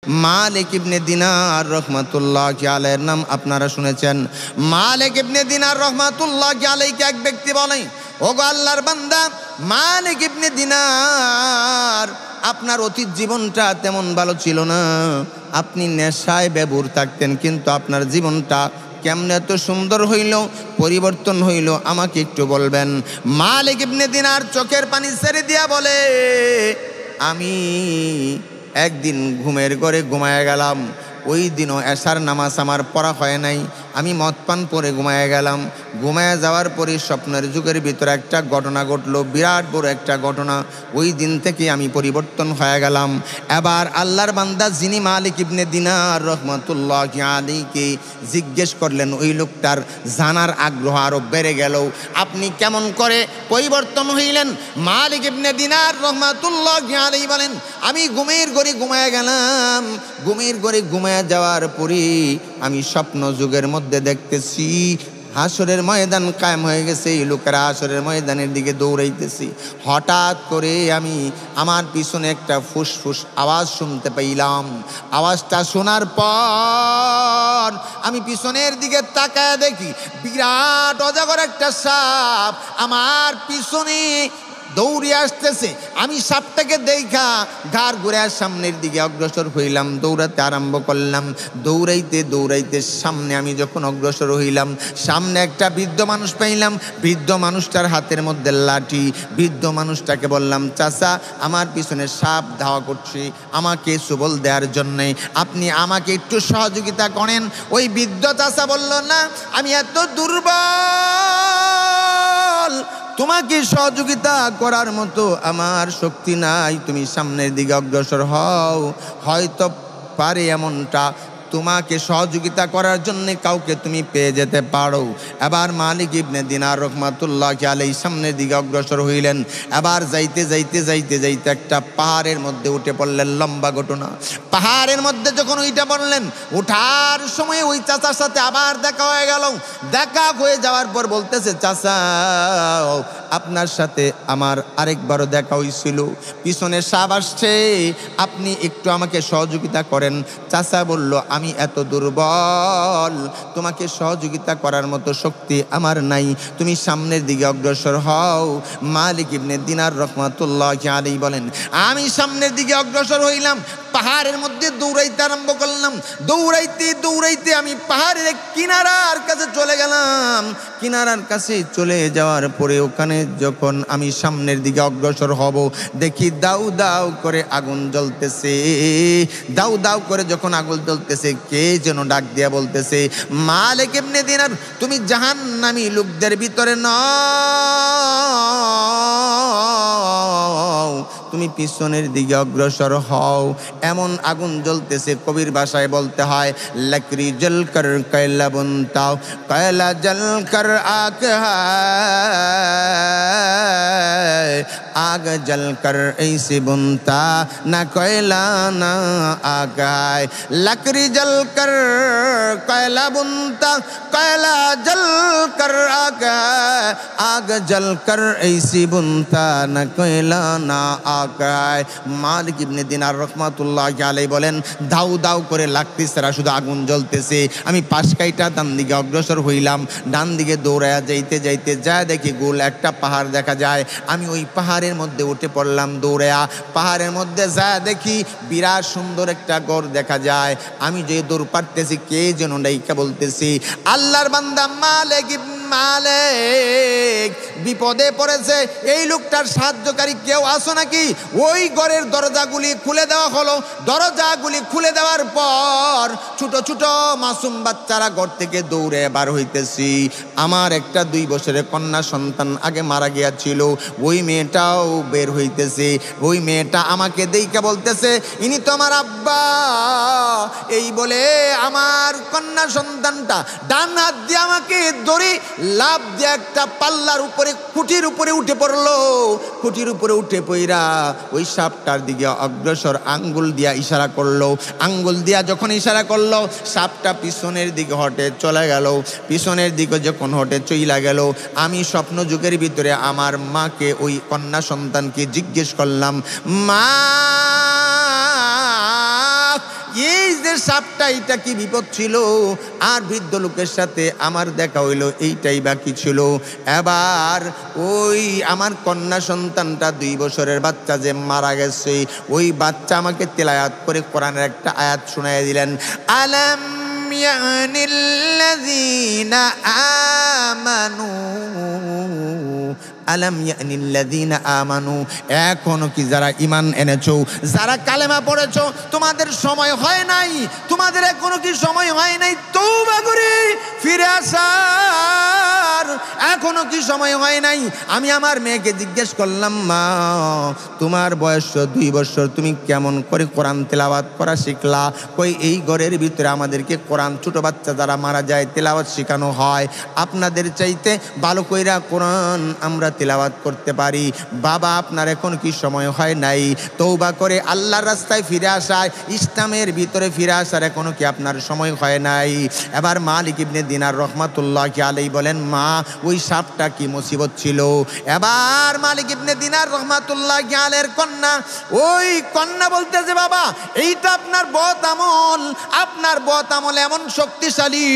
মালিক ইবনে দিনার রহমাতুল্লাহি আলাইহির নাম আপনারা শুনেছেন। মালিক ইবনে দিনার রহমাতুল্লাহি আলাইহিকে এক ব্যক্তি বলে, ওগো আল্লাহর বান্দা মালিক ইবনে দিনার, আপনার অতীত জীবনটা তেমন ভালো ছিল না, আপনি নেশায় বেবুর থাকতেন, কিন্তু আপনার জীবনটা কেমনে এত সুন্দর হইল, পরিবর্তন হইল, আমাকে একটু বলবেন। মালিক ইবনে দিনার চোখের পানি ছেড়ে দিয়া বলে, আমি একদিন ঘুমের ঘরে ঘুমায় গেলাম, ওই দিনও এশার নামাজ আমার পড়া হয় নাই, আমি মদ পান পরে ঘুমায় গেলাম। ঘুমায় যাওয়ার পরে স্বপ্নের যুগের ভিতরে একটা ঘটনা ঘটলো, বিরাট বড় একটা ঘটনা। ওই দিন থেকে আমি পরিবর্তন হয়ে গেলাম। এবার আল্লাহর বান্দা যিনি মালিক ইবনে দিনার রহমাতুল্লাহি আলাইহিকে জিজ্ঞেস করলেন, ওই লোকটার জানার আগ্রহ আরো বেড়ে গেল, আপনি কেমন করে পরিবর্তন হইলেন? মালিক ইবনে দিনার রহমাতুল্লাহি আলাইহি বলেন, আমি ঘুমের ঘরে ঘুমায় গেলাম, ঘুমের ঘরে ঘুমায় যাওয়ার পরে আমি স্বপ্ন যুগের মধ্যে দেখতেছি হাসরের ময়দান কায়েম হয়ে গেছে, এই লোকেরা হাসরের ময়দানের দিকে দৌড়াইতেছি। হঠাৎ করে আমি আমার পিছনে একটা ফুসফুস আওয়াজ শুনতে পাইলাম। আওয়াজটা শোনার পর আমি পিছনের দিকে তাকায় দেখি বিরাট অজগর একটা সাপ আমার পিছনে দৌড়ে আসতেছে। আমি সাপটাকে দেখা ঘাড় ঘুরে সামনের দিকে অগ্রসর হইলাম, দৌড়াতে আরম্ভ করলাম। দৌড়াইতে দৌড়াইতে সামনে আমি যখন অগ্রসর হইলাম, সামনে একটা বৃদ্ধ মানুষ পাইলাম। বৃদ্ধ মানুষটার হাতের মধ্যে লাঠি। বৃদ্ধ মানুষটাকে বললাম, চাচা আমার পিছনে সাপ ধাওয়া করছে, আমাকে সবল দেওয়ার জন্যে আপনি আমাকে একটু সহযোগিতা করেন। ওই বৃদ্ধ চাচা বলল, না আমি এত দুর্বল, তোমাকে সহযোগিতা করার মতো আমার শক্তি নাই, তুমি সামনের দিকে অগ্রসর হও, হয়তো পারে এমনটা তোমাকে সহযোগিতা করার জন্য কাউকে তুমি পেয়ে যেতে পারো। এবার মালিক ইবনে দিনার রহমাতুল্লাহি আলাইহি সামনের দিকে অগ্রসর হইলেন। এবার যাইতে যাইতে যাইতে যাইতে একটা পাহাড়ের মধ্যে উঠে পড়লেন। লম্বা ঘটনা। পাহাড়ের মধ্যে যখন উঠে পড়লেন, ওঠার সময় ওই চাচার সাথে আবার দেখা হয়ে গেল। দেখা হয়ে যাওয়ার পর বলতেছে, চাচা আপনার সাথে আমার আরেকবারও দেখা হয়েছিল, পিছনে সাপ আসছে, আপনি একটু আমাকে সহযোগিতা করেন। চাচা বলল, আমি এত দুর্বল, তোমাকে সহযোগিতা করার মতো শক্তি আমার নাই, তুমি সামনের দিকে অগ্রসর হও। মালিক ইবনে দিনার রহমাতুল্লাহি আলাইহি বলেন, আমি সামনের দিকে অগ্রসর হইলাম। পাহাড়ের মধ্যে দৌড়াইতে আরম্ভ করলাম। দৌড়াইতে দৌড়াইতে আমি পাহাড়ের কিনারার কাছে চলে গেলাম। কিনারার কাছে চলে যাওয়ার পরে ওখানে যখন আমি সামনের দিকে অগ্রসর হব, দেখি দাউ দাউ করে আগুন জ্বলতেছে। দাউ দাউ করে যখন আগুন জ্বলতেছে, কে যেন ডাক দিয়া বলতেছে, মালিক ইবনে দিনার, তুমি জাহান্নামী লোকদের ভিতরে নও, তুমি পিছনের দিকে অগ্রসর হও। এমন আগুন জ্বলতেছে, কবির ভাষায় বলতে হয়, লকড়ি জলকর কয়লা বুনতাও, কয়লা জলকর আগ হায়, আগ জলকর ऐसे बुनता ना कोयला ना आग है। लकड़ी जलकर कोयला बुनता, कोयला जलकर आग है, आग जलकर ऐसे बुनता ना कोयला ना आग है। মালিক ইবনে দিনার রহমাতুল্লাহি আলাইহি বলেন, দাউ দাউ করে লাগতেছে, শুধু আগুন জ্বলতেছে। আমি পাশ কাইটা ডান দিকে অগ্রসর হইলাম। ডান দিকে দৌড়ায়া যাইতে যাইতে যা দেখি গোল একটা পাহাড় দেখা যায়। আমি ওই পাহাড়ের মধ্যে উঠে পড়লাম দৌড়ায়া। পাহাড়ের মধ্যে যা দেখি বিরাট সুন্দর একটা গড় দেখা যায়। আমি যে দৌড় পারতেছি, কে যেন ডাইকা বলতেছি, আল্লাহর বান্দা মালিক মালিক বিপদে পড়েছে, এই লোকটার সাহায্যকারী কেউ আসো নাকি? ওই ঘরের দরজাগুলি খুলে দেওয়া হলো। দরজাগুলি খুলে দেওয়ার পর ছোট ছোট মাসুম বাচ্চারা ঘর থেকে দৌড়ে বার হইতেছি। আমার একটা 2 বছরের কন্যা সন্তান আগে মারা গিয়েছিল, ওই মেয়েটাও বের হইতেছে। ওই মেয়েটা আমাকে দেইকা বলতেছে, ইনি তো আমার আব্বা। এই বলে আমার কন্যা সন্তানটা ডান হাত দিয়ে আমাকে ধরে লাফ দিয়ে একটা পাল্লার উপরে, খুঁটির উপরে উঠে পড়লো। খুঁটির উপরে উঠে পইরা ওই সাপটার দিকে অগ্রসর আঙ্গুল দিয়া ইশারা করলো। আঙ্গুল দিয়া যখন ইশারা করলো, সাপটা পিছনের দিকে হটে চলে গেল। পিছনের দিকে যখন হটে চইলা গেল, আমি স্বপ্ন যুগের ভিতরে আমার মাকে, ওই কন্যা সন্তানকে জিজ্ঞেস করলাম, মা এই যে সাপটা, এটা কি বিপদ ছিল? আর বৃদ্ধ লোকের সাথে আমার দেখা হইলো, এইটাই বাকি ছিল। এবার ওই আমার কন্যা সন্তানটা 2 বছরের বাচ্চা যে মারা গেছে, ওই বাচ্চা আমাকে তেলাওয়াত করে কোরআনের একটা আয়াত শুনাইয়া দিলেন, আলাম ইয়ানিল্লাযীনা আমানু, আলাম ইয়ানিল্লাযীনা আমানু, এখনো কি যারা ঈমান এনেছো, যারা কালেমা পড়েছো, তোমাদের সময় হয় নাই? তোমাদের এখনো কি সময় হয় নাই তওবা করে ফিরে আসার? এখনো কি সময় হয় নাই? আমি আমার মেয়েকে জিজ্ঞেস করলাম, মা তোমার বয়স 2 বছর, তুমি কেমন করে কোরআন তেলাওয়াত করা শিখলা? কই এই ঘরের ভিতরে আমাদেরকে কোরআন ছোট বাচ্চা যারা মারা যায় তেলাওয়াত শেখানো হয়, আপনাদের চাইতে ভালো কইরা কোরআন আমরা তেলাওয়াত করতে পারি। বাবা আপনার এখন কি সময় হয় নাই তওবা করে আল্লাহর রাস্তায় ফিরে আসার, ইসলামের ভিতরে ফিরে আসার এখনো কি আপনার সময় হয় নাই? এবার মালিক ইবনে দিনার রহমাতুল্লাহি আলাইহি বলেন, মা ওই সাপটা কি মুসিবত ছিল? এবার মালিক ইবনে দিনার রহমাতুল্লাহি আলাইহির কন্যা, ওই কন্যা বলতেছে, বাবা এইটা আপনার বদ আমল, আপনার বদ আমল এমন শক্তিশালী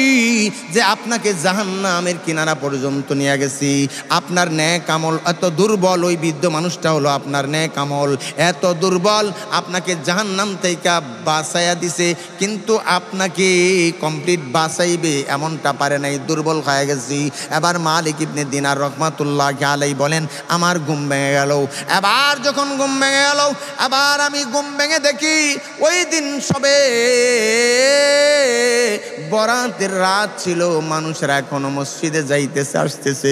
যে আপনাকে জাহান্নামের কিনারা পর্যন্ত নিয়ে গেছি। আপনার নেক আমল এত দুর্বল, ওই বৃদ্ধ মানুষটা হলো আপনার নেক আমল এত দুর্বল, আপনাকে জাহান্নাম থেকে বাঁচাইয়া দিছে, কিন্তু আপনাকে কমপ্লিট বাঁচাইবে এমনটা পারে নাই, দুর্বল হয়ে গেছি। এবার মালিক ইবনে দিনার রহমাতুল্লাহি আলাইহি বলেন, আমার ঘুম ভেঙে গেল। এবার যখন ঘুম ভেঙে গেল, আবার আমি ঘুম ভেঙে দেখি ওই দিন সবে বরাতের রাত ছিল, মানুষরা এখনো মসজিদে যাইতেছে আসতেছে।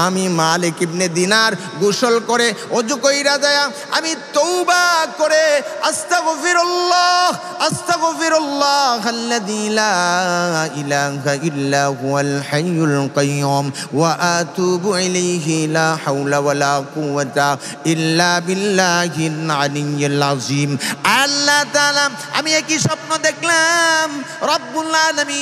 আমি মালিক ইবনে দিনার গোসল করে ওযু কইরা যায়, আমি তওবা করে আস্তাগফিরুল্লাহ আস্তাগফিরুল্লাহ আল্লাযী লা ইলাহা ইল্লা হুয়াল হাইয়ুল কাইয়্যুম ওয়া আতুবু ইলাইহি লা হাওলা ওয়ালা কুওয়াতা ইল্লা বিল্লাহিল আলিয়্যিল আযীম। আল্লাহ তাআলা, আমি একই স্বপ্ন দেখলাম, রব্বুল আলামিন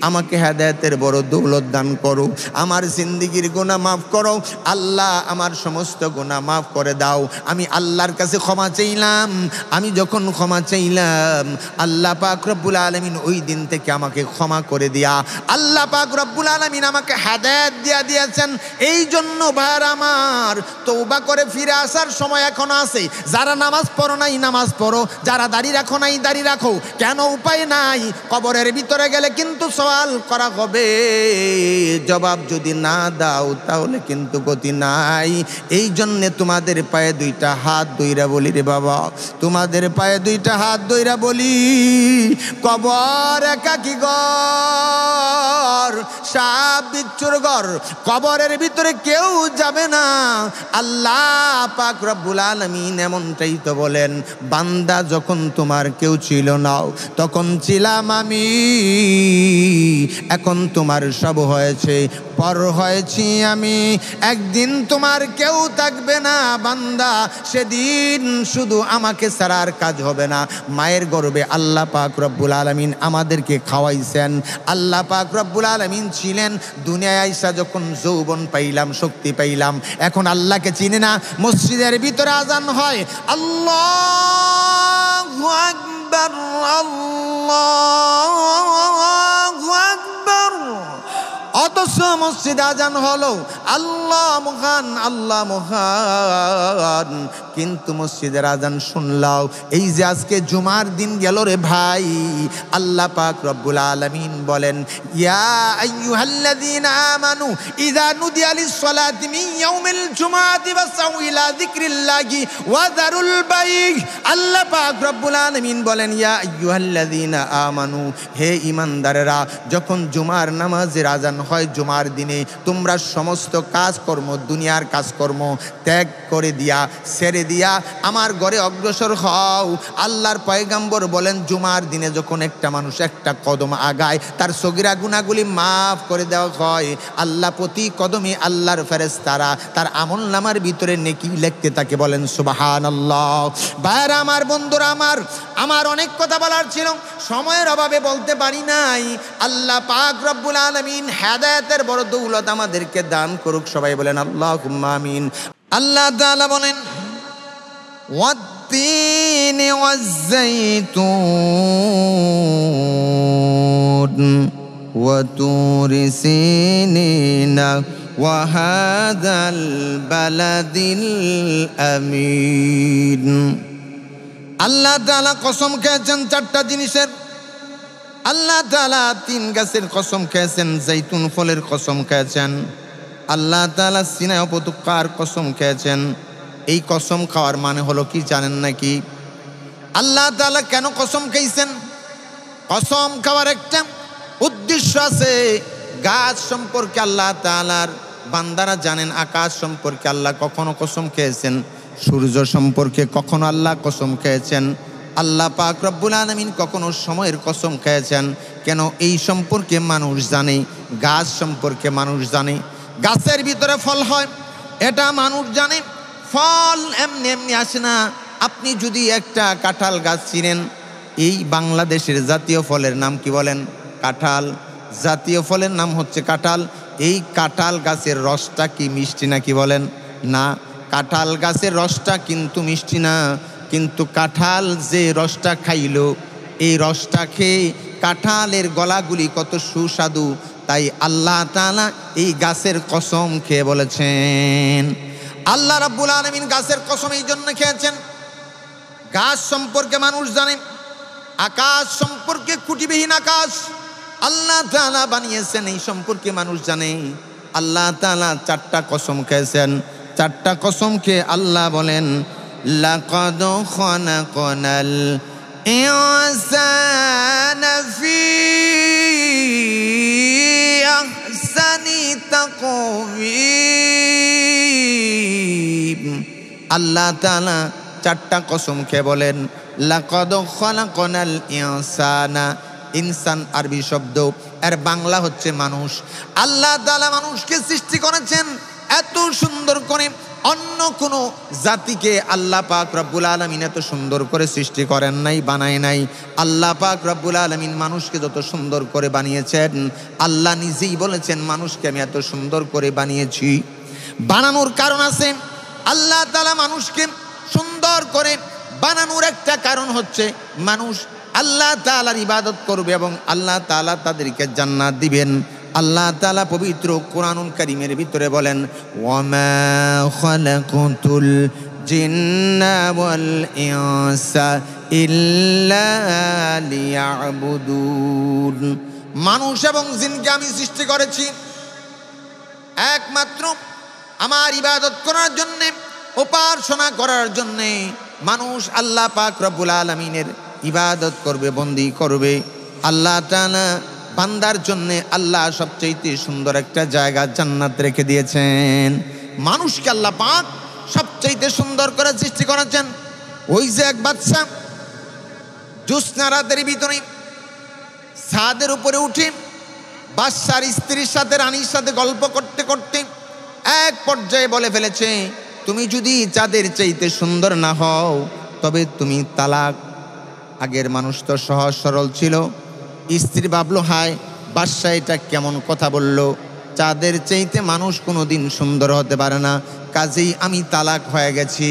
আমাকে হেদায়েতের বড় দৌলত দান করো, আমার জিন্দেগির গুনাহ মাফ করো আল্লাহ, আমার সমস্ত গুনাহ মাফ করে দাও। আমি আল্লাহর কাছে ক্ষমা চাইলাম। আমি যখন ক্ষমা চাইলাম, আল্লাহ পাক রব্বুল আলামিন ওই দিন থেকে আমাকে ক্ষমা করে দিয়া আল্লাহ পাক রব্বুল আলামিন আমাকে হেদায়েত দিয়া দিয়েছেন। এই জন্য ভাইরা আমার, তওবা করে ফিরে আসার সময় এখনো আছে। যারা নামাজ পড়ো নাই নামাজ পড়ো, যারা দাড়ি রাখো নাই দাড়ি রাখো, কেন উপায় নাই, কবরের ভিতরে গেলে কিন্তু সওয়াল করা হবে, জবাব যদি না দাও তাহলে কিন্তু গতি নাই। এই জন্যে তোমাদের পায়ে 2টা হাত ধইরা বলি রে বাবা, তোমাদের পায়ে 2টা হাত ধইরা বলি, কবর একাকী ঘর, সাপ বিচ্ছুর ঘর, কবরের ভিতরে কেউ যাবে না। আল্লাহ পাক রব্বুল আলামিন এমনটাই তো বলেন, বান্দা যখন তোমার কেউ ছিল না তখন ছিলাম আমি, এখন তোমার সব হয়েছে, পর হয়েছি আমি, একদিন তোমার কেউ থাকবে না বান্দা, সেদিন শুধু আমাকে ছাড়া আর কাজ হবে না। মায়ের গর্ভে আল্লাহ পাক রব্বুল আলামিন আমাদেরকে খাওয়াইছেন, আল্লাহ পাক রব্বুল আলামিন ছিলেন। দুনিয়ায় আইসা যখন যৌবন পাইলাম, শক্তি পাইলাম, এখন আল্লাহকে চিনি না। মসজিদের ভিতরে আজান হয়, আল্লাহু আকবার আল্লাহু আকবার, অথচ মসজিদে আজান হলো আল্লাহ মহান আল্লাহ মহান, কিন্তু মসজিদের আজান শুনলাও। এই যে আজকে জুমার দিন গেল রে ভাই, আল্লাহ পাক রব্বুল আলামিন বলেন, ইয়া আইয়ুহাল্লাযীনা আমানু ইযা নুদিয়া লিস-সালাতি মিন ইয়াউমিল জুমআতি ফাসআউ ইলা যিকরিল্লাহি ওয়া যারুল বাইক। আল্লাহ পাক রব্বুল আলামিন বলেন, ইয়া আইয়ুহাল্লাযীনা আমানু, হে ঈমানদারেরা, যখন জুমার নামাজের আজান হয় জুমার দিনে, তোমরা সমস্ত কাজকর্ম, দুনিয়ার কাজকর্ম ত্যাগ করে দিয়া, ছেড়ে দিয়া আমার ঘরে অগ্রসর হও। আল্লাহর পয়গম্বর বলেন, জুমার দিনে যখন একটা মানুষ একটা কদম আগায়, তার সগীরা গুনাহগুলি মাফ করে দেওয়া হয়। আল্লাহ প্রতি কদমে আল্লাহর ফেরেশতারা তার আমল নামার ভিতরে নেকি লিখতে থাকে, বলেন সুবহানাল্লাহ। ভাইরা আমার, বন্ধুরা আমার অনেক কথা বলার ছিল, সময়ের অভাবে বলতে পারি নাই। আল্লাহ পাক রব্বুল আলামিন হেদায়েতের বড় দৌলত আমাদেরকে দান করুক, সবাই বলেন আল্লাহুম্মা আমিন। আল্লাহ তাআলা বলেন, ওয়াত-তিনি ওয়াজ-যাইতুন ওয়া তুরি সিনিনা ওয়া হাযাল বালাদিল আমিন। আল্লাহ তাআলা কসম খেয়েছেন চারটা জিনিসের। আল্লাহ তাআলা 3 গাছের কসম খেয়েছেন, জৈতুন ফলের কসম খেয়েছেন। আল্লাহ তাআলা সিনাই উপত্যকার কসম খেয়েছেন। এই কসম খাওয়ার মানে হলো কি জানেন নাকি? আল্লাহ তাআলা কেন কসম খেয়েছেন? কসম খাওয়ার একটা উদ্দেশ্য আছে। গাছ সম্পর্কে আল্লাহ তাআলার বান্দারা জানেন। আকাশ সম্পর্কে আল্লাহ কখনো কসম খেয়েছেন, সূর্য সম্পর্কে কখনো আল্লাহ কসম খেয়েছেন। আল্লাহ পাক রব্বুল আলামিন কখনো সময়ের কসম খেয়েছেন। কেন? এই সম্পর্কে মানুষ জানে, গাছ সম্পর্কে মানুষ জানে। গাছের ভিতরে ফল হয় এটা মানুষ জানে। ফল এমনি এমনি আসে না। আপনি যদি একটা কাঁঠাল গাছ চিনেন, এই বাংলাদেশের জাতীয় ফলের নাম কি বলেন? কাঁঠাল। জাতীয় ফলের নাম হচ্ছে কাঁঠাল। এই কাঁঠাল গাছের রসটা কি মিষ্টি নাকি বলেন? না, কাঁঠাল গাছের রসটা কিন্তু মিষ্টি না। কিন্তু কাঁঠাল যে রসটা খাইলো, এই রসটা খেয়ে কাঁঠালের গলাগুলি কত সুস্বাদু। তাই আল্লাহ তাআলা এই গাছের কসম খেয়ে বলেছেন। আল্লাহ রাব্বুল আলামিন গাছের কসম এই জন্য খেয়েছেন, গাছ সম্পর্কে মানুষ জানে। আকাশ সম্পর্কে, খুঁটিবিহীন আকাশ আল্লাহ তাআলা বানিয়েছেন, এই সম্পর্কে মানুষ জানে। আল্লাহ তাআলা 4টা কসম খেয়েছেন। 4টা কসম খেয়ে আল্লাহ বলেন, লাকাদ খালাকনাল ইনসানা ফি আহসানি তাকওয়িম। আল্লাহ তাআলা 4টা কসম খেয়ে বলেন, লাকাদ খালাকনাল ইনসানা। ইনসান আরবি শব্দ, এর বাংলা হচ্ছে মানুষ। আল্লাহ তাআলা মানুষকে সৃষ্টি করেছেন এত সুন্দর করে। অন্য কোনো জাতিকে আল্লাহ পাক রব্বুল আলামিন এত সুন্দর করে সৃষ্টি করেন নাই, বানায় নাই। আল্লাহ পাক রব্বুল আলামিন মানুষকে যত সুন্দর করে বানিয়েছেন, আল্লাহ নিজেই বলেছেন মানুষকে আমি এত সুন্দর করে বানিয়েছি। বানানোর কারণ আছে। আল্লাহ তাআলা মানুষকে সুন্দর করে বানানোর একটা কারণ হচ্ছে মানুষ আল্লাহ তাআলার ইবাদত করবে এবং আল্লাহ তাআলা তাদেরকে জান্নাত দিবেন। আল্লাহ তাআলা পবিত্র কোরআনুল কারীমের ভিতরে বলেন, ওয়ামা খালাকতুল জিন্না ওয়াল ইনসা ইল্লা লিয়াবুদুন। মানুষ এবং জিনকে আমি সৃষ্টি করেছি একমাত্র আমার ইবাদত করার জন্যে, উপাসনা করার জন্যে। মানুষ আল্লাহ পাক রব্বুল আলামিনের ইবাদত করবে, বন্দি করবে। আল্লাহ তাআলা বান্দার জন্যে আল্লাহ সবচেয়ে সুন্দর একটা জায়গা জান্নাত রেখে দিয়েছেন। মানুষকে আল্লাহ পাক সবচেয়ে সুন্দর করে সৃষ্টি করেছেন। ওই যে এক বাদশা জ্যোৎস্না রাতের ভিতরে ছাদের উপরে উঠে বাদশার স্ত্রীর সাথে, রানীর সাথে গল্প করতে করতে এক পর্যায়ে বলে ফেলেছে, তুমি যদি চাঁদের চাইতে সুন্দর না হও তবে তুমি তালাক। আগের মানুষ তো সহজ সরল ছিল। স্ত্রী ভাবলো, হায় বাদশা এটা কেমন কথা বলল, চাঁদের চাইতে মানুষ কোনোদিন সুন্দর হতে পারে না, কাজেই আমি তালাক হয়ে গেছি।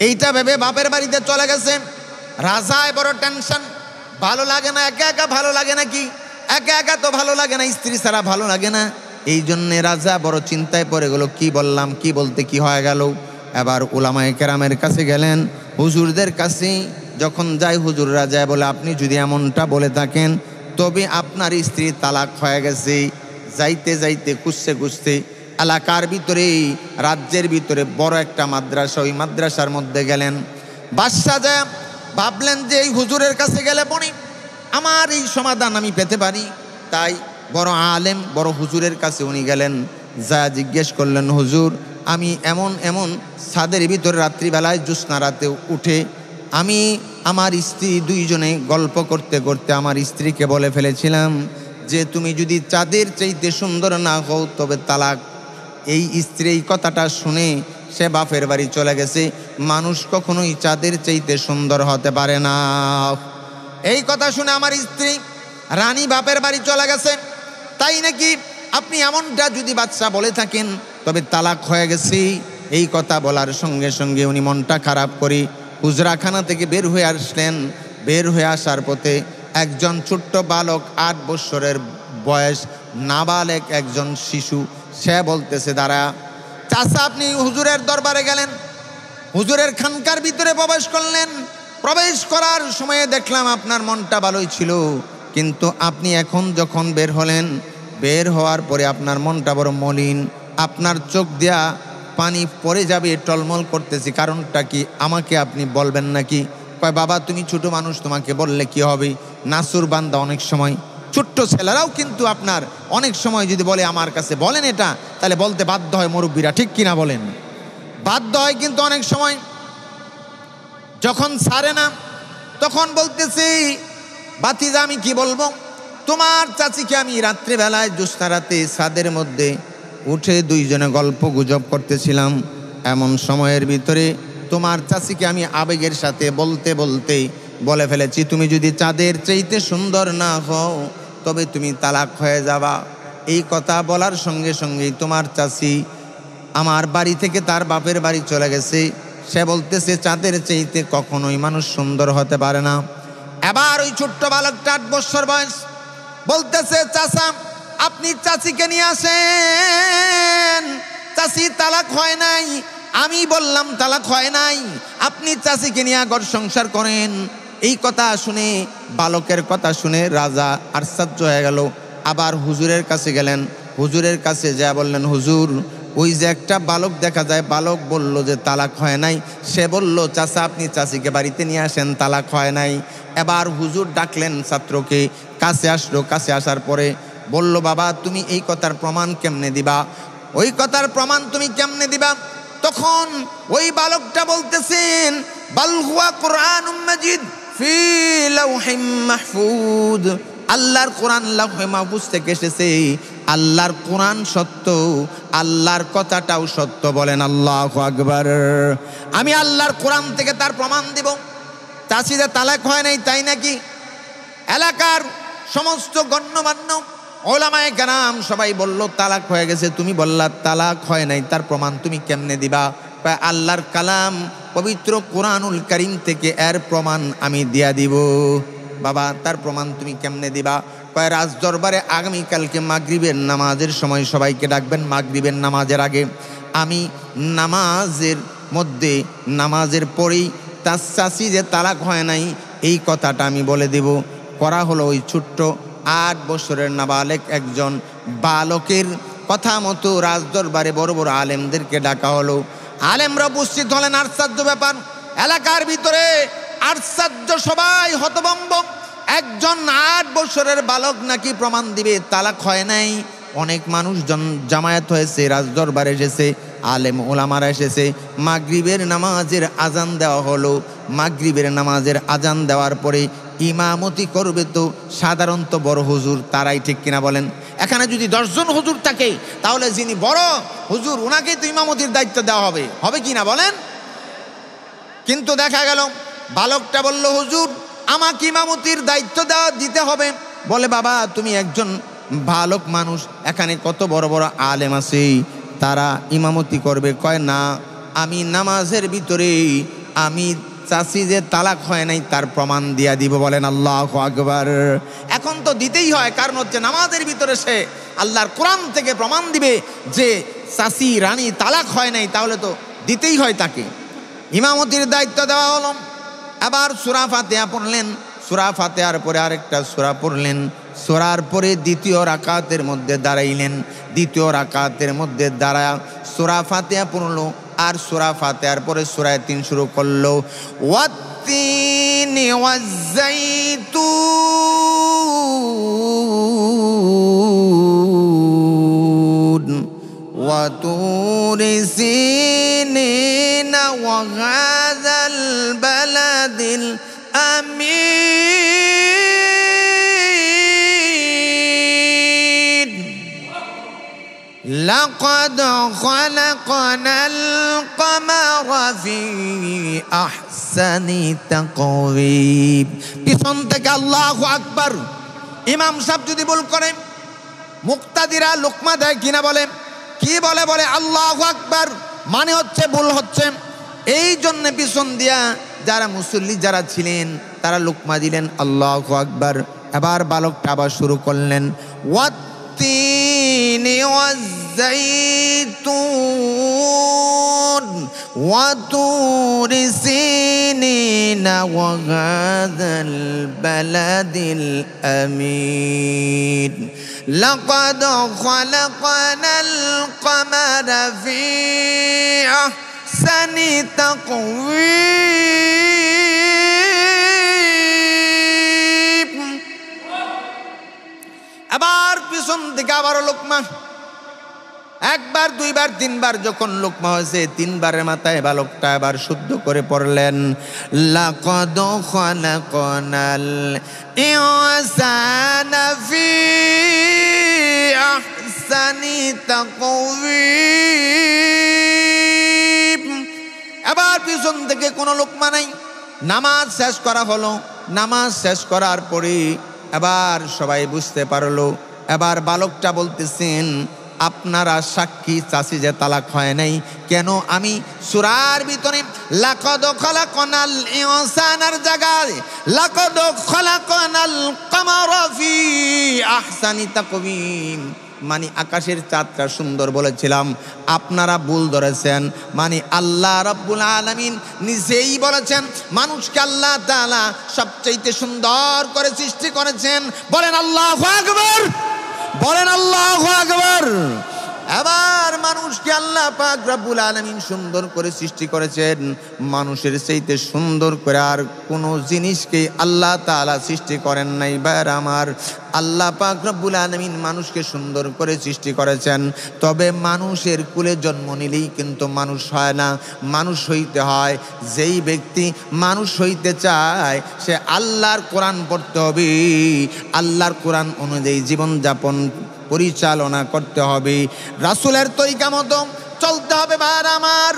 এইটা ভেবে বাপের বাড়িতে চলে গেছে। রাজায় বড় টেনশন। ভালো লাগে না, একা একা ভালো লাগে নাকি? একা একা তো ভালো লাগে না, স্ত্রী ছাড়া ভালো লাগে না। এই জন্যে রাজা বড় চিন্তায় পড়ে গেল, কি বললাম, কি বলতে কি হয়ে গেল। এবার উলামায়ে কেরামের কাছে গেলেন, হুজুরদের কাছে যখন যাই, হুজুররা যায় বলে, আপনি যদি এমনটা বলে থাকেন তবে আপনার স্ত্রী তালাক হয়ে গেছে। যাইতে যাইতে খুঁজতে খুঁজতে এলাকার ভিতরে, রাজ্যের ভিতরে বড় একটা মাদ্রাসা, ওই মাদ্রাসার মধ্যে গেলেন। বাদশা যায় ভাবলেন যে এই হুজুরের কাছে গেলে পরে আমার এই সমাধান আমি পেতে পারি। তাই বড় আলেম, বড় হুজুরের কাছে উনি গেলেন। যা জিজ্ঞেস করলেন, হুজুর আমি এমন এমন ছাদের ভিতরে রাত্রিবেলায় জ্যোৎস্না রাতে উঠে আমি আমার স্ত্রী দুইজনে গল্প করতে করতে আমার স্ত্রীকে বলে ফেলেছিলাম যে তুমি যদি চাঁদের চাইতে সুন্দর না হও তবে তালাক। এই স্ত্রী এই কথাটা শুনে সে বাপের বাড়ি চলে গেছে। মানুষ কখনোই চাঁদের চাইতে সুন্দর হতে পারে না। এই কথা শুনে আমার স্ত্রী রানী বাপের বাড়ি চলে গেছে। তাই নাকি? আপনি এমনটা যদি বাদশা বলে থাকেন তবে তালাক হয়ে গেছি। এই কথা বলার সঙ্গে সঙ্গে উনি মনটা খারাপ করে হুজরাখানা থেকে বের হয়ে আসলেন। বের হয়ে আসার পথে একজন ছোট্ট বালক 8 বছরের বয়স নাবালেক একজন শিশু, সে বলতেছে, দাঁড়া চাচা, আপনি হুজুরের দরবারে গেলেন, হুজুরের খানকার ভিতরে প্রবেশ করলেন। প্রবেশ করার সময়ে দেখলাম আপনার মনটা ভালোই ছিল, কিন্তু আপনি এখন যখন বের হলেন, বের হওয়ার পরে আপনার মনটা বড় মলিন, আপনার চোখ দিয়া পানি পড়ে যাবে, টলমল করতেছি, কারণটা কি আমাকে আপনি বলবেন নাকি? কয়, বাবা তুমি ছোট মানুষ, তোমাকে বললে কি হবে? নাসুর বান্দা অনেক সময়, ছোট্ট ছেলেরাও কিন্তু আপনার অনেক সময় যদি বলে আমার কাছে বলেন এটা, তাহলে বলতে বাধ্য হয় মুরব্বীরা, ঠিক কিনা বলেন? বাধ্য হয়, কিন্তু অনেক সময় যখন ছাড়ে না তখন বলতেছি, বাতিজা আমি কি বলবো, তোমার চাচিকে আমি রাত্রিবেলায় জ্যোৎস্না রাতে ছাদের মধ্যে উঠে দুইজনে গল্প গুজব করতেছিলাম। এমন সময়ের ভিতরে তোমার চাচিকে আমি আবেগের সাথে বলতে বলতে বলে ফেলেছি, তুমি যদি চাঁদের চাইতে সুন্দর না হও তবে তুমি তালাক হয়ে যাবা। এই কথা বলার সঙ্গে সঙ্গেই তোমার চাচি আমার বাড়ি থেকে তার বাপের বাড়ি চলে গেছে। সে বলতেছে, চাঁদের চাইতে কখনোই মানুষ সুন্দর হতে পারে না। এবার ওই ছোট্ট বালকটা 8 বছর বয়স বলতেছে, চাচা আপনি চাচিকে নিয়ে আসেন, চাচি তালাক হয় নাই। আমি বললাম তালাক হয় নাই, আপনি চাচিকে নিয়ে ঘর সংসার করেন। এই কথা শুনে, বালকের কথা শুনে রাজা আশ্চর্য হয়ে গেল। আবার হুজুরের কাছে গেলেন, হুজুরের কাছে যা বললেন, হুজুর ওই যে একটা বালক দেখা যায়, বালক বলল যে তালাক হয় নাই, সে বলল চাচা আপনি চাচিকে বাড়িতে নিয়ে আসেন, তালাক হয় নাই। এবার হুজুর ডাকলেন ছাত্রকে, কাছে আসলো। কাছে আসার পরে বলল, বাবা তুমি এই কথার প্রমাণ কেমনে দিবা, ওই কথার প্রমাণ তুমি কেমনে দিবা? তখন ওই বালকটা বলতেছেন, বাল হুয়া কুরআনুম মাজিদ ফি লাওহিম মাহফুজ, আল্লাহর কোরআন লাওহে মাহফুজ থেকে এসেছে, আল্লাহর কোরআন সত্য, আল্লাহর কথাটাও সত্য। বলেন আল্লাহু আকবার। আমি আল্লাহর কোরআন থেকে তার প্রমাণ দিব। চাচিদের তালাক হয় নাই তাই নাকি? এলাকার সমস্ত গণ্যমান্য ওলামায়ে কেরাম সবাই বলল তালাক হয়ে গেছে, তুমি বললা তালাক হয় নাই, তার প্রমাণ তুমি কেমনে দিবা? আল্লাহর কালাম পবিত্র কোরআনুল কারীম থেকে এর প্রমাণ আমি দিয়া দিব। বাবা তার প্রমাণ তুমি কেমনে দিবা? কয়, রাজ দরবারে আগামীকালকে মাগরিবের নামাজের সময় সবাইকে ডাকবেন। মাগরিবের নামাজের আগে আমি নামাজের মধ্যে, নামাজের পরেই তার চাচি যে তালাক হয় নাই এই কথাটা আমি বলে দেব। করা হলো, ওই ছোট্ট 8 বছরের নাবালেক একজন বালকের কথা মতো রাজ দরবারে বড় বড় আলেমদেরকে ডাকা হলো। আলেমরা উপস্থিত হলেন। আশ্চর্য ব্যাপার, এলাকার ভিতরে আশ্চর্য, সবাই হতভম্ব। একজন 8 বছরের বালক নাকি প্রমাণ দিবে তালাক হয় নাই। অনেক মানুষজন জামায়াত হয়েছে, রাজ দরবারে এসেছে, আলেম ওলামারা এসেছে। মাগরিবের নামাজের আজান দেওয়া হলো। মাগরিবের নামাজের আজান দেওয়ার পরে ইমামতি করবে তো সাধারণত বড় হুজুর, তারাই, ঠিক কিনা বলেন? এখানে যদি 10 জন হুজুর থাকে তাহলে যিনি বড় হুজুর ওনাকেই তো ইমামতির দায়িত্ব দেওয়া হবে, হবে কিনা বলেন? কিন্তু দেখা গেল বালকটা বলল, হুজুর আমাকে ইমামতির দায়িত্ব দিতে হবে। বলে, বাবা তুমি একজন বালক মানুষ, এখানে কত বড় বড় আলেম আছে, তারা ইমামতি করবে। কয়, না, আমি নামাজের ভিতরে আমি চাচি যে তালাক হয় নাই তার প্রমাণ দিয়া দিব। বলেন আল্লাহু আকবার। এখন তো দিতেই হয়, কারণ হচ্ছে নামাজের ভিতরে সে আল্লাহর কোরআন থেকে প্রমাণ দিবে যে চাচি রানী তালাক হয় নাই, তাহলে তো দিতেই হয় তাকে। ইমামতির দায়িত্ব দেওয়া হলো। আবার সূরা ফাতিহা পড়লেন। সূরা ফাতিহার পরে আরেকটা সূরা পড়লেন। সূরার পরে দ্বিতীয় রাকাতের মধ্যে দাঁড়াইলেন। দ্বিতীয় রাকাতের মধ্যে দাঁড়ায় সূরা ফাতিহা পড়লো। আর সূরা ফাতিহার পরে সূরা 3 শুরু করলো, ওয়াত্তিনি ওয়াজ্জাইতুন ওয়া তুরি সিনিনা ওয়া হাযাল বালাদিল আমিন লাকাদ খালাকনাল কামারা ফি আহসানি তাকওয়িম। পিছন থেকে আল্লাহু আকবার। ইমাম সাহেব যদি ভুল করে মুক্তাদিরা লোকমা দেয় কিনা বলে? কি বলে? বলে আল্লাহু আকবার। মানে হচ্ছে ভুল হচ্ছে। এই জন্য পিছন দিয়া যারা মুসল্লি যারা ছিলেন তারা লুকমা দিলেন, আল্লাহু আকবার। এবার বালকটা আবার শুরু করলেন, ওয়াত্তিনি ওয়াজ্জাইতুন ওয়া তুরি সিনিনা ওয়া হাযাল বালাদিল আমিন লাকাদ খালাকনাল কমারা ফি আহসানি তাকওয়িম। আবার পিছন থেকে আবারও লোকমা, একবার দুইবার তিনবার যখন লোকমা হয়েছে, তিনবারের মাথায় বালকটা এবার শুদ্ধ করে পড়লেন, লাকাদ খালাকনাল ইনসানা ফি আহসানি তাকওয়িম। এবার পিছন থেকে কোনো লোকমা নাই। নামাজ শেষ করা হলো। নামাজ শেষ করার পরে এবার সবাই বুঝতে পারলো। এবার বালকটা বলতেছেন, আপনারা সাক্ষী চাচি যে তালাক হয় নাই কেন? আমি সূরার ভিতরে লাকাদ খালাকনাল ইনসানার জায়গায় লাকাদ খালাকনাল কমারা ফি আহসানি তাকওয়িম মানে আকাশের চাঁদটা সুন্দর বলেছিলাম, আপনারা ভুল ধরেছেন। মানে আল্লাহ রাব্বুল আলামিন নিজেই বলেছেন মানুষকে আল্লাহ তাআলা সবচেয়ে সুন্দর করে সৃষ্টি করেছেন। বলেন আল্লাহু আকবার, বলেন আল্লাহু আকবার। এবার মানুষকে আল্লাহ পাক রব্বুল আলামিন সুন্দর করে সৃষ্টি করেছেন। মানুষের চাইতে সুন্দর করে আর কোনো জিনিসকে আল্লাহ তাআলা সৃষ্টি করেন নাই। ভাইরা আমার, আল্লাহ পাক রব্বুল আলামিন মানুষকে সুন্দর করে সৃষ্টি করেছেন। তবে মানুষের কুলে জন্ম নিলেই কিন্তু মানুষ হয় না, মানুষ হইতে হয়। যেই ব্যক্তি মানুষ হইতে চায় সে আল্লাহর কোরআন পড়তে হবে, আল্লাহর কোরআন অনুযায়ী জীবনযাপন পরিচালনা করতে হবে, রাসূলের তরিকা মতো চলতে হবে। ভাইরা আমার,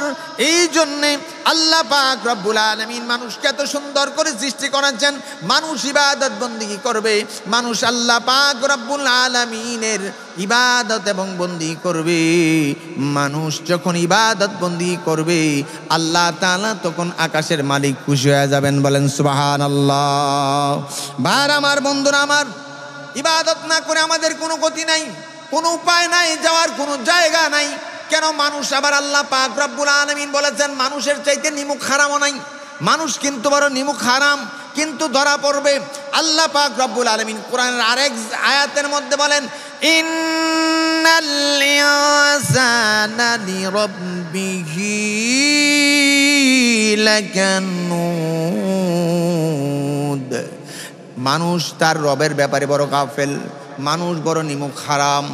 এই জন্যে আল্লাহ পাক রব্বুল আলামিন মানুষকে এত সুন্দর করে সৃষ্টি করেছেন। মানুষ ইবাদত বন্দেগী করবে, মানুষ আল্লাহ পাক রব্বুল আলামিনের ইবাদত এবং বন্দেগী করবে। মানুষ যখন ইবাদত বন্দেগী করবে আল্লাহ তাআলা তখন আকাশের মালিক খুশি হয়ে যাবেন। বলেন সুবহানাল্লাহ। ভাইরা আমার, বন্ধুরা আমার, ইবাদত না করে আমাদের কোনো গতি নাই, কোনো উপায় নাই, যাওয়ার কোনো জায়গা নাই। কেন? মানুষ আবার আল্লাহ পাক রব্বুল আলামিন বলেছেন মানুষের চাইতে নিমুখ হারামও নাই। মানুষ কিন্তু বড় নিমুখ হারাম, কিন্তু ধরা পড়বে। আল্লাহ পাক রব্বুল আলামিন কোরআনের আরেক আয়াতের মধ্যে বলেন, ইন্নাল ইনসানা লিরাব্বিহি লাকানুদ। মানুষ তার রবের ব্যাপারে বড় গাফেল, মানুষ বড় নিমুখ হারাম,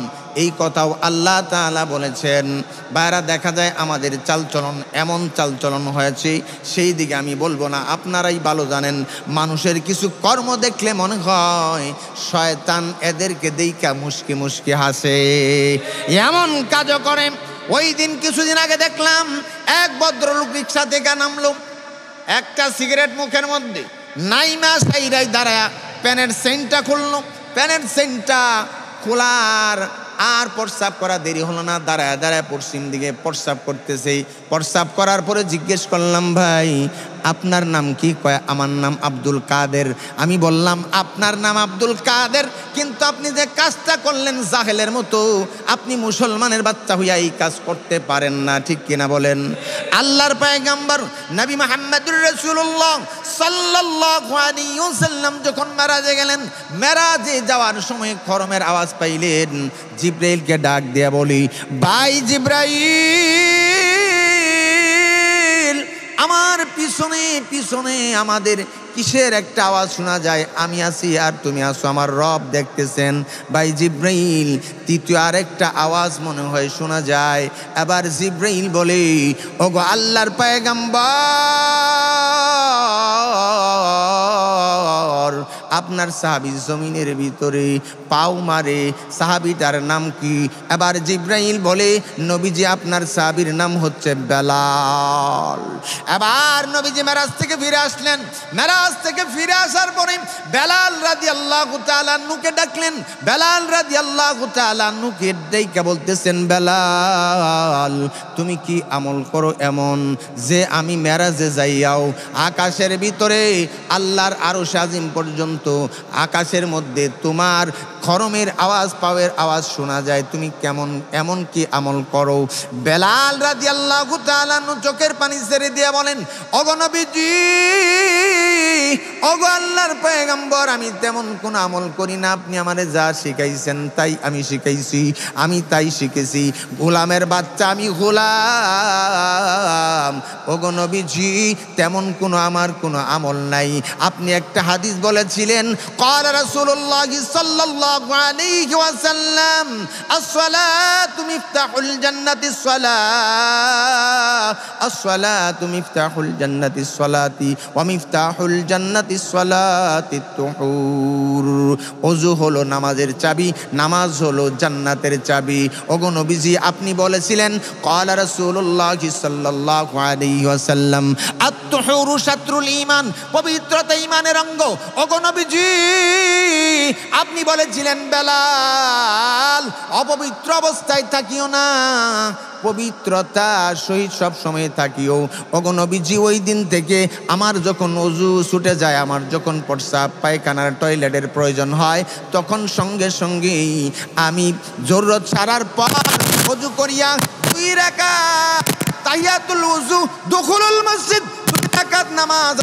এই কথাও আল্লাহ তাআলা বলেছেন। ভাইরা, দেখা যায় আমাদের চালচলন এমন চালচলন হয়েছে, সেই দিকে আমি বলবো না, আপনারাই ভালো জানেন। মানুষের কিছু কর্ম দেখলে মনে হয় শয়তান এদেরকে দেইখা মুস্কি মুস্কি হাসে, এমন কাজও করে। ওই দিন কিছুদিন আগে দেখলাম এক ভদ্রলোক রিক্সা থেকে নামলো, একটা সিগারেট মুখের মধ্যে, নাইমা সাইরাই দাঁড়ায় প্যানের সেন্টটা খুললো। প্যানের সেন্টটা খোলার আর প্রস্রাব করা দেরি হলো না, দাঁড়ায় দাঁড়ায় পশ্চিম দিকে প্রস্রাব করতেছে। প্রস্রাব করার পরে জিজ্ঞেস করলাম, ভাই আপনার নাম কি? কয় আমার নাম আব্দুল কাদের। আমি বললাম আপনার নাম আব্দুল কাদের, কিন্তু আপনি যে কাজটা করলেন জাহেলের মতো, আপনি মুসলমানের বাচ্চা হইয়া এই কাজ করতে পারেন না, ঠিক কিনা বলেন? আল্লাহর পয়গম্বর নবী মুহাম্মদুর রাসূলুল্লাহ সাল্লাল্লাহু আলাইহি ওয়াসাল্লাম যখন মেরাজে গেলেন, মেরাজে যাওয়ার সময় খরমের আওয়াজ পাইলেন। জিব্রাইলকে ডাক দিয়া বলি, ভাই জিব্রাইল, আমার পিছনে পিছনে আমাদের কিসের একটা আওয়াজ শোনা যায়? আমি আছি আর তুমি আছো, আমার রব দেখতেছেন। ভাই জিব্রাইল, তৃতীয় আরেকটা আওয়াজ মনে হয় শোনা যায়। এবার জিব্রাইল বলে, ওগো আল্লাহর পয়গম্বর, আপনার সাহাবী জমিনের ভিতরে পাও মারে, সাহাবীটার নাম কি? এবার জিব্রাইল বলে, নবীজি আপনার সাহাবীর নাম হচ্ছে বেলাল। এবার নবীজি মেরাজ থেকে ফিরে আসলেন। মেরাজ থেকে ফিরে আসার পরে বেলাল রাদিয়াল্লাহু তাআলা আনহুকে ডাকলেন। বেলাল রাদিয়াল্লাহু তাআলা আনহুকে ডেকে বলতেছেন, বেলাল তুমি কি আমল করো এমন যে আমি মেরাজে যাইয়াও আকাশের ভিতরে আল্লাহর আরশ আজিম পর্যন্ত আকাশের মধ্যে তোমার খরমের আওয়াজ, পাওয়ের আওয়াজ শোনা যায়, তুমি কেমন এমন কি আমল করো? বেলাল রাদিয়াল্লাহু তাআলা আনহু চোখের পানি ছেড়ে দিয়ে বলেন, ওগো নবীজি, ওগো আল্লাহর পয়গম্বর, আমি তেমন কোন আমল করি না, আপনি আমারে যা শিখাইছেন তাই আমি শিখাইছি, আমি তাই শিখেছি, গোলামের বাচ্চা আমি গোলাম। ওগো নবীজি, তেমন কোনো আমার কোনো আমল নাই। আপনি একটা হাদিস বলেছিলেন, ক্বালা রাসূলুল্লাহ সাল্লাল্লাহু আলাইহি ওয়াসাল্লাম, আস-সালাতু মিফতাহুল জান্নাতিস সালাহ, আস-সালাতু মিফতাহুল জান্নাতিস সালাতি ওয়া মিফতাহুল জান্নাতিস সালাতিত তুহুর। ওযু হলো নামাজের চাবি, নামাজ হলো জান্নাতের চাবি। ওগো নবীজি, আপনি বলেছিলেন, ক্বালা রাসূলুল্লাহ সাল্লাল্লাহু আলাইহি ওয়াসাল্লাম, আত-তুহুরু শাতরুল ঈমান, পবিত্রতা ঈমানের অঙ্গ। ওগো নবীজি, আপনি বলেছিলেন, বেলাল অপবিত্র অবস্থায় থাকিও না, পবিত্রতা সহিত সব সময় থাকিও। ওগো নবীজি, ওই দিন থেকে আমার যখন ওযু ছুটে যায়, আমার যখন প্রস্রাব পায়খানার টয়লেটের প্রয়োজন হয়, তখন সঙ্গে সঙ্গেই আমি জরুরত সারার পর ওযু করিয়া 2 রাকাত তাহিয়াতুল ওযু, দুখুলুল মসজিদ, 2 রাকাত নামাজ।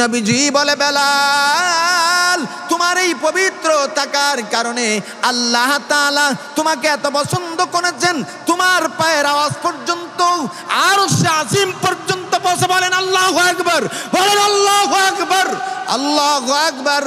নবীজি বলে, বেলাল তোমার এই পবিত্র থাকার কারণে আল্লাহ তাআলা তোমাকে এত পছন্দ করেছেন, তোমার পায়ের আওয়াজ পর্যন্ত আরশ আজিম পর্যন্ত পৌঁছে। বলেন আল্লাহু আকবার, বলেন আল্লাহু আকবার, আল্লাহু আকবার।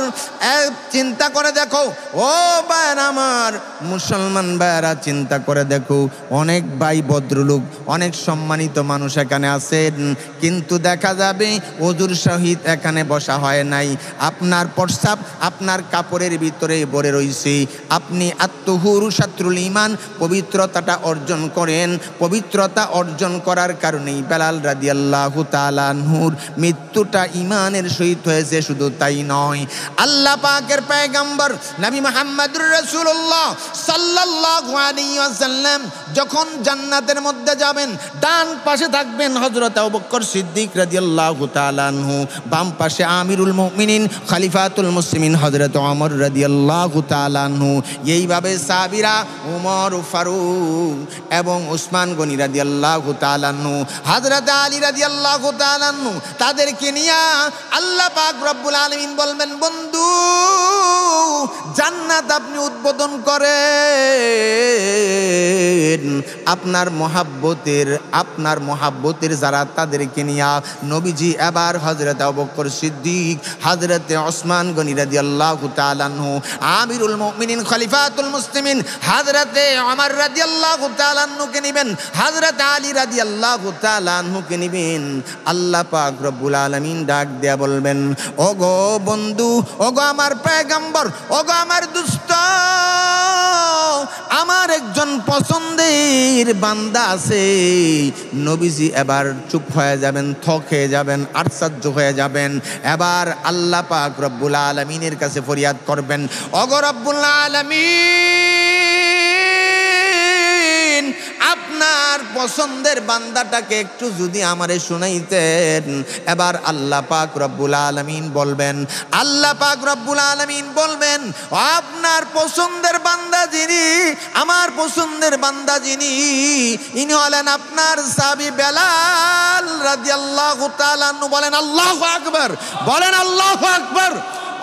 চিন্তা করে দেখো ও ভাইয়ের আমার, মুসলমান ভাইয়েরা, চিন্তা করে দেখো, অনেক ভাই ভদ্রলোক, অনেক সম্মানিত মানুষ এখানে আছেন, কিন্তু দেখা যাবে ওযুর সহিত এখানে বসা হয় নাই। আপনার প্রস্রাব আপনার কাপড়ের ভিতরে ভরে রয়েছে। আপনি আত-তুহুরু শাতরুল ঈমান, পবিত্রতাটা অর্জন করেন। পবিত্রতা অর্জন করার কারণেই বেলাল রাদিয়াল্লাহু তাআলা আনহুর মৃত্যুটা ঈমানের সহিত হয়েছে। শুধু তাই নয়, আল্লাহ পাকের পয়গম্বর নবী মুহাম্মদুর রাসূলুল্লাহ সাল্লাল্লাহু আলাইহি ওয়াসাল্লাম যখন জান্নাতের মধ্যে যাবেন, ডান পাশে থাকবেন হযরত আবু বকর সিদ্দিক রাদিয়াল্লাহু তাআলা আনহু, বাম পাশে আমিরুল মুমিনিন খলিফাতুল মুসলিমিন হযরত ওমর রাদিয়াল্লাহু তাআলা আনহু। এইভাবে সাহাবীরা ওমর, ফারুক এবং উসমান গনি রাদিয়াল্লাহু তাআলা আনহু, হযরত আলী রাদিয়াল্লাহু তাআলা আনহু, তাদেরকে নিয়ে আল্লাহ পাক রব্বুল আলামিন বলবেন, বন্ধু জান্নাত আপনি উদ্বোধন করেন। আপনার মহাব্বতের যারা, তাদেরকে নিয়ে নবীজি এবার হযরত আবু বকর সিদ্দিক, হযরত ওসমান গনি রাদিয়াল্লাহু তাআলা আনহু, আমিরুল মুমিনিন খলিফাতুল মুসলিমিন হযরত ওমর রাদিয়াল্লাহু তাআলা আনহুকে নেবেন, হযরত আলী রাদিয়াল্লাহু তাআলা আনহুকে নেবেন। আল্লাহ পাক রব্বুল আলামিন ডাক দেয়া বলবেন, ওগো বন্ধু, ওগো আমার পয়গম্বর, ওগো আমার দোস্ত, আমার একজন পছন্দের বান্দা আছে। নবীজি এবার চুপ হয়ে যাবেন, থক হয়ে যাবেন, আশ্চর্য হয়ে যাবেন। এবার আল্লাহ পাক রব্বুল আলামিনের কাছে ফরিয়াদ করবেন, ওগো রব্বুল আলামিন, আপনার পছন্দের বান্দাটাকে একটু যদি আমারে শুনাইতেন। এবার আল্লাহ পাক রব্বুল আলামিন বলবেন, আল্লাহ পাক রব্বুল আলামিন বলবেন, আপনার পছন্দের বান্দা যিনি, আমার পছন্দের বান্দা যিনি, ইনি হলেন আপনার সাহাবী বেলাল রাদিয়াল্লাহু তাআলা আনহু। বলেন আল্লাহু আকবার, বলেন আল্লাহু আকবার।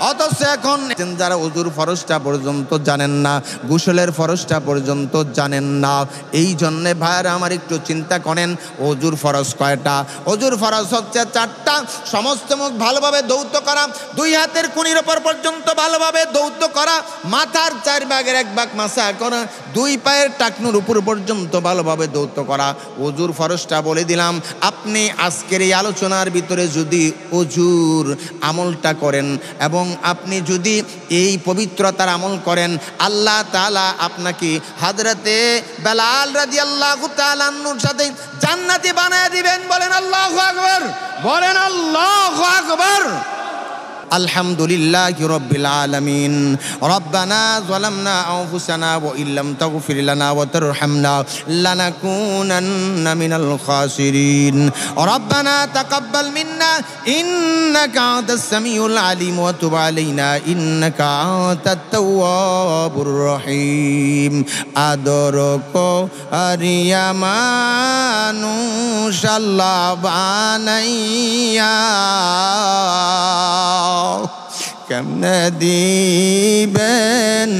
অথচ এখন যারা ওযুর ফরজটা পর্যন্ত জানেন না, গোসলের ফরজটা পর্যন্ত জানেন না। এই জন্যে ভাইরা আমার একটু চিন্তা করেন, ওযুর ফরজ কয়টা? ওযুর ফরজ হচ্ছে 4টা। সমস্ত মুখ ভালোভাবে ধৌত করা, 2 হাতের কুনির ওপর পর্যন্ত ভালোভাবে ধৌত করা, মাথার 4 ভাগের 1 ভাগ মাসা করা, 2 পায়ের টাকনুর উপর পর্যন্ত ভালোভাবে ধৌত করা। ওযুর ফরজটা বলে দিলাম। আপনি আজকের এই আলোচনার ভিতরে যদি ওযুর আমলটা করেন এবং আপনি যদি এই পবিত্রতার আমল করেন, আল্লাহ তাআলা আপনাকে হযরতে বেলাল রাদিয়াল্লাহু তাআলা আনহুর সাথে জান্নাতি বানায় দিবেন। বলেন আল্লাহু আকবার, বলেন আল্লাহু আকবার। আলহামদুলিল্লাহি রাব্বিল আলামিন। রব্বানা যালামনা আনফুসানা ওয়া ইল্লাম তাগফির লানা ওয়া তারহামনা লানাকুনান্না মিনাল খাসিরিন। রব্বানা তাকাব্বাল মিন্না ইন্নাকা আনতাস সামিউল আলিম ওয়া তুব আলাইনা ইন্নাকা আনতাত তাওয়াবুর রহিম। আদর করিয়া মানুষ আল্লাহ বানাইয়া কেমনে দিবেন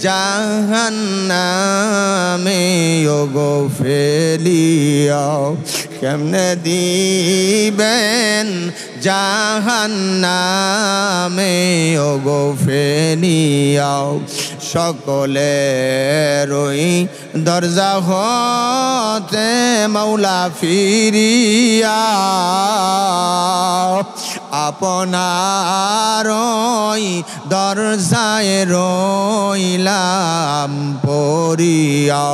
জাহান্নামে ওগো ফেলিয়া, কেমনে দিবেন জাহান্নামে ওগো ফেলিয়া। সকলের ওই দরজা হতে মাওলা ফিরিয়া আপনার দরজায় রইলাম পড়িয়া।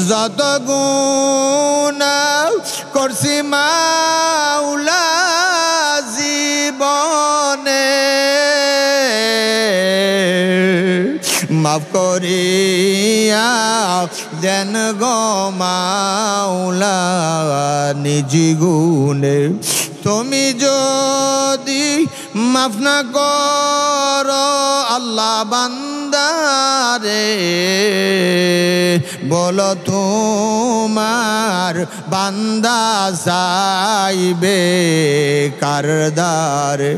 যত গুনাহ করছি মাওলা জীবনে মাফ করিয়া দেন গো মাওলা নিজ গুণে। তুমি যদি মাফ না করো আল্লাহ বান্দারে, বলো তোমার বান্দা চাইবে কার দ্বারে?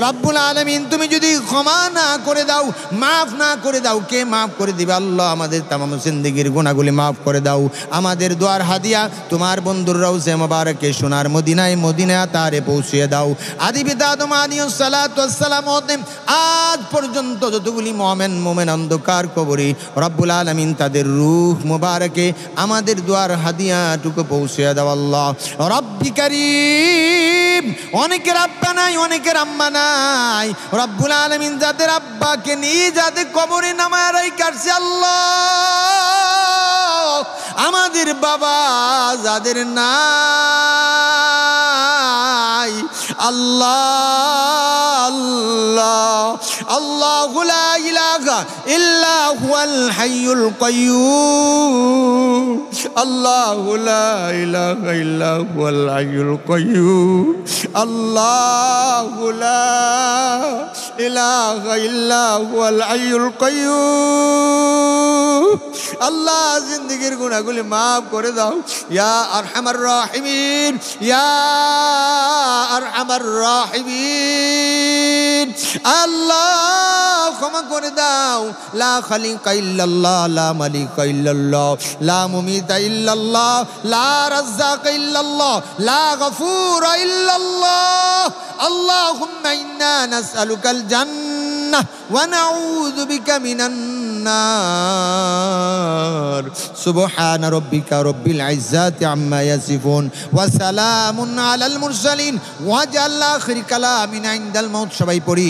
রব্বুল আলামিন তুমি যদি ক্ষমা না করে দাও, মাফ না করে দাও, কে মাফ করে দিবে? আল্লাহ আমাদের তামাম জিন্দেগির গুনাহগুলি মাফ করে দাও। আমাদের দোয়ার হাদিয়া তোমার বন্ধুর রওজা মোবারকে সোনার মদিনায় মদিনা তারে পৌঁছিয়ে দাও। আদি পিতা আদম আলাইহিস সালাতু ওয়াস সালাম হতে আজ পর্যন্ত যতগুলি মুমিন অন্ধকার কবরে, রব্বুল আলামিন তাদের রূহ মোবারকে আমাদের দোয়ার হাদিয়াটুকু পৌঁছিয়ে দাও। আল্লাহ রব্বি কারীম, অনেকের আব্বা নাই, অনেকের আম্মা নাই। রব্বুল আলামিন যাদের আব্বাকে নিয়ে যাদের কবরে নামায় রাখছে, আল্লাহ আমাদের বাবা যাদের নাই, আল্লাহ আল্লাহ আল্লাহু লা ইলাহা ইল্লা হুয়াল হাইয়ুল কাইয়্যুম, আল্লাহু লা ইলাহা ইল্লা হুয়াল হাইয়ুল কাইয়্যুম, আল্লাহু লা ইলাহা ইল্লা হুয়াল হাইয়ুল কাইয়্যুম। আল্লাহ জিন্দেগির গুনাহগুলি মাফ করে দাও ইয়া আরহামার রাহিমিন, ইয়া আরহামার রাহিমিন। আল্লাহ ক্ষমা করে দাও। লা খালিকা ইল্লাল্লাহ, লা মালিকা ইল্লাল্লাহ, লা মুমিতা ইল্লাল্লাহ, লা রাজ্জাকা ইল্লাল্লাহ, লা গফুরা ইল্লাল্লাহ। আল্লাহুম্মা ইন্না নাসআলুকাল জান্নাহ ওয়া নাউযু বিকা মিনান নার। সুবহানা রাব্বিকা রাব্বিল ইজ্জাতি আম্মা ইয়াসিফুন ওয়া সালামুন আলাল মুরসালিন ওয়া জাল আখির কালামিনা ইনদাল মাউত। সবাই পড়ি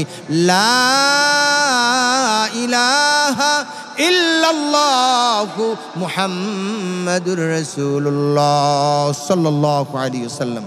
লা ইলাহা ইল্লাল্লাহু মুহাম্মাদুর রাসূলুল্লাহ সাল্লাল্লাহু আলাইহি ওয়াসাল্লাম।